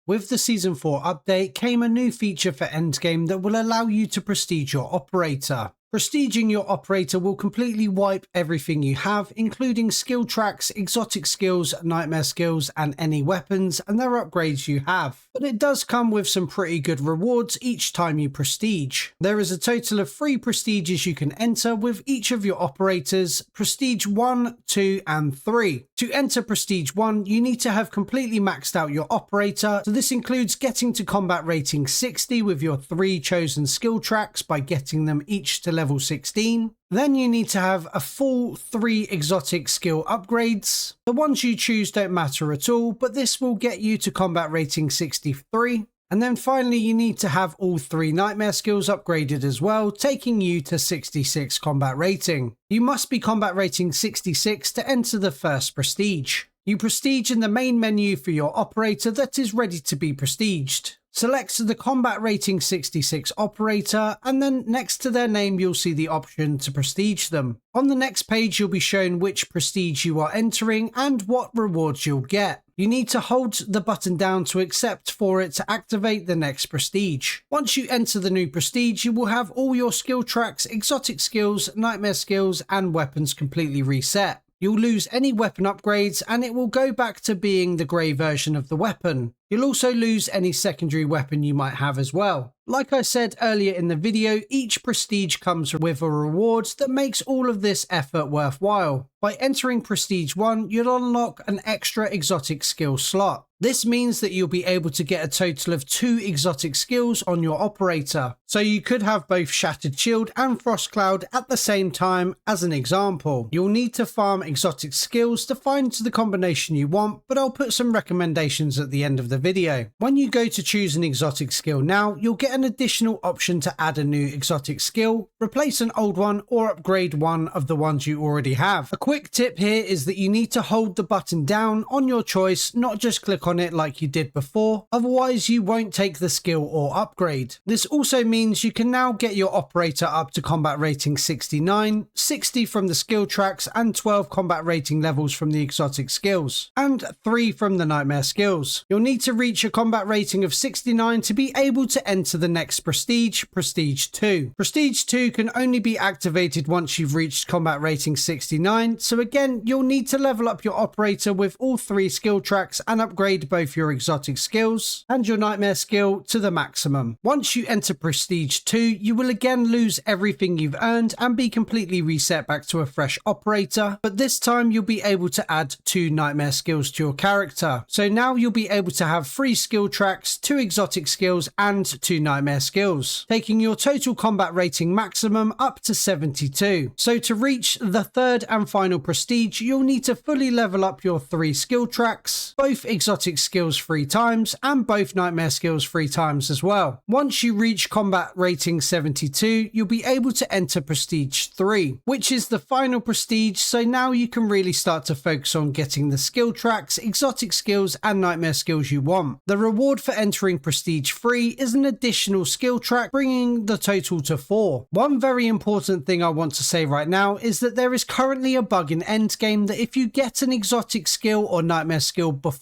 With the Season 4 update came a new feature for Endgame that will allow you to prestige your operator. Prestiging your operator will completely wipe everything you have, including skill tracks, exotic skills, nightmare skills, and any weapons and their upgrades you have. But it does come with some pretty good rewards each time you prestige. There is a total of 3 prestiges you can enter with each of your operators, Prestige 1, 2, and 3. To enter Prestige 1, you need to have completely maxed out your operator, so this includes getting to combat rating 60 with your 3 chosen skill tracks by getting them each to level 16. Then you need to have a full 3 exotic skill upgrades. The ones you choose don't matter at all, but this will get you to combat rating 63. And then finally you need to have all 3 nightmare skills upgraded as well, taking you to 66 combat rating. You must be combat rating 66 to enter the first prestige. You prestige in the main menu for your operator that is ready to be prestiged. Select the combat rating 66 operator, and then next to their name you'll see the option to prestige them. On the next page you'll be shown which prestige you are entering and what rewards you'll get. You need to hold the button down to accept for it to activate the next prestige. Once you enter the new prestige, you will have all your skill tracks, exotic skills, nightmare skills, and weapons completely reset. You'll lose any weapon upgrades and it will go back to being the grey version of the weapon. You'll also lose any secondary weapon you might have as well. Like I said earlier in the video, each prestige comes with a reward that makes all of this effort worthwhile. By entering Prestige 1, you'll unlock an extra exotic skill slot. This means that you'll be able to get a total of 2 exotic skills on your operator. So you could have both Shattered Shield and Frost Cloud at the same time as an example. You'll need to farm exotic skills to find the combination you want, but I'll put some recommendations at the end of the video. When you go to choose an exotic skill now, you'll get an additional option to add a new exotic skill, replace an old one, or upgrade one of the ones you already have. A quick tip here is that you need to hold the button down on your choice, not just click on it like you did before, otherwise you won't take the skill or upgrade. This also means you can now get your operator up to combat rating 69, 60 from the skill tracks, and 12 combat rating levels from the exotic skills, and 3 from the nightmare skills. You'll need to reach a combat rating of 69 to be able to enter the next prestige, Prestige 2. Prestige 2 can only be activated once you've reached combat rating 69, so again you'll need to level up your operator with all 3 skill tracks and upgrade both your exotic skills and your nightmare skill to the maximum. Once you enter Prestige 2, you will again lose everything you've earned and be completely reset back to a fresh operator, but this time you'll be able to add 2 nightmare skills to your character. So now you'll be able to have 3 skill tracks, 2 exotic skills, and 2 nightmare skills, taking your total combat rating maximum up to 72. So to reach the third and final prestige, you'll need to fully level up your 3 skill tracks, both exotic skills 3 times, and both nightmare skills 3 times as well. Once you reach combat rating 72, you'll be able to enter Prestige 3, which is the final prestige, so now you can really start to focus on getting the skill tracks, exotic skills, and nightmare skills you want. The reward for entering Prestige 3 is an additional skill track, bringing the total to 4. One very important thing I want to say right now is that there is currently a bug in Endgame that if you get an exotic skill or nightmare skill before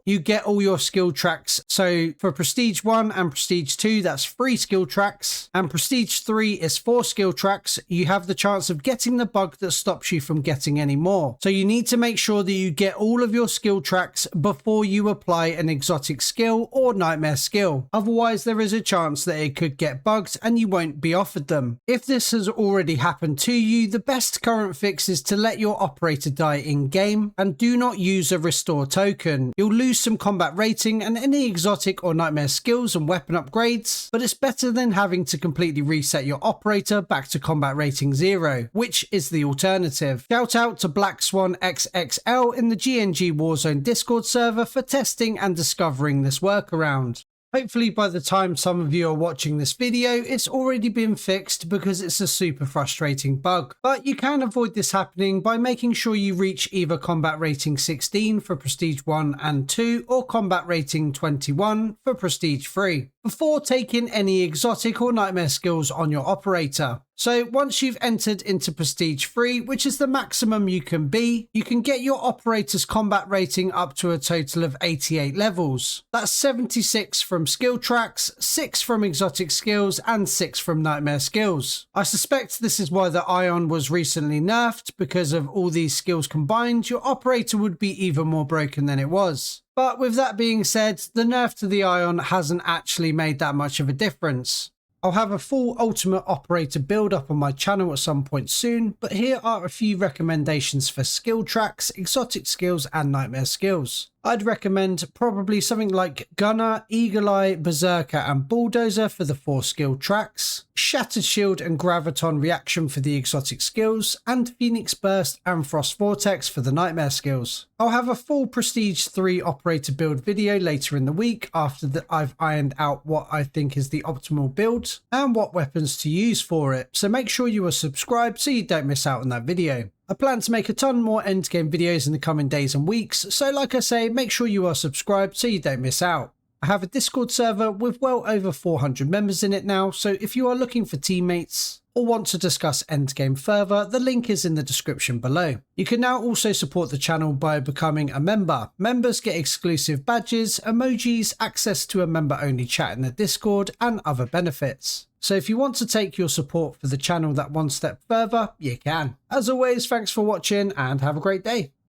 you get all your skill tracks. So for Prestige 1 and Prestige 2, that's 3 skill tracks, and Prestige 3 is 4 skill tracks. You have the chance of getting the bug that stops you from getting any more. So you need to make sure that you get all of your skill tracks before you apply an exotic skill or nightmare skill. Otherwise, there is a chance that it could get bugged and you won't be offered them. If this has already happened to you, the best current fix is to let your operator die in game and do not use a restore token. You'll lose some combat rating and any exotic or nightmare skills and weapon upgrades, but it's better than having to completely reset your operator back to combat rating 0, which is the alternative. Shout out to Black Swan XXL in the GNG Warzone Discord server for testing and discovering this workaround. Hopefully by the time some of you are watching this video, it's already been fixed because it's a super frustrating bug. But you can avoid this happening by making sure you reach either combat rating 16 for Prestige 1 and 2 or combat rating 21 for Prestige 3 before taking any exotic or nightmare skills on your operator. So once you've entered into Prestige 3, which is the maximum you can be, you can get your operator's combat rating up to a total of 88 levels. That's 76 from skill tracks, 6 from exotic skills, and 6 from nightmare skills. I suspect this is why the Ion was recently nerfed, because of all these skills combined, your operator would be even more broken than it was. But with that being said, the nerf to the Ion hasn't actually made that much of a difference. I'll have a full Ultimate Operator build up on my channel at some point soon, but here are a few recommendations for skill tracks, exotic skills, and nightmare skills. I'd recommend probably something like Gunner, Eagle Eye, Berserker, and Bulldozer for the 4 skill tracks, Shattered Shield and Graviton Reaction for the exotic skills, and Phoenix Burst and Frost Vortex for the nightmare skills. I'll have a full Prestige 3 operator build video later in the week after I've ironed out what I think is the optimal build and what weapons to use for it, so make sure you are subscribed so you don't miss out on that video. I plan to make a ton more endgame videos in the coming days and weeks, so like I say, make sure you are subscribed so you don't miss out. I have a Discord server with well over 400 members in it now, so if you are looking for teammates or want to discuss endgame further, the link is in the description below. You can now also support the channel by becoming a member. Members get exclusive badges, emojis, access to a member-only chat in the Discord, and other benefits. So if you want to take your support for the channel that one step further, you can. As always, thanks for watching and have a great day.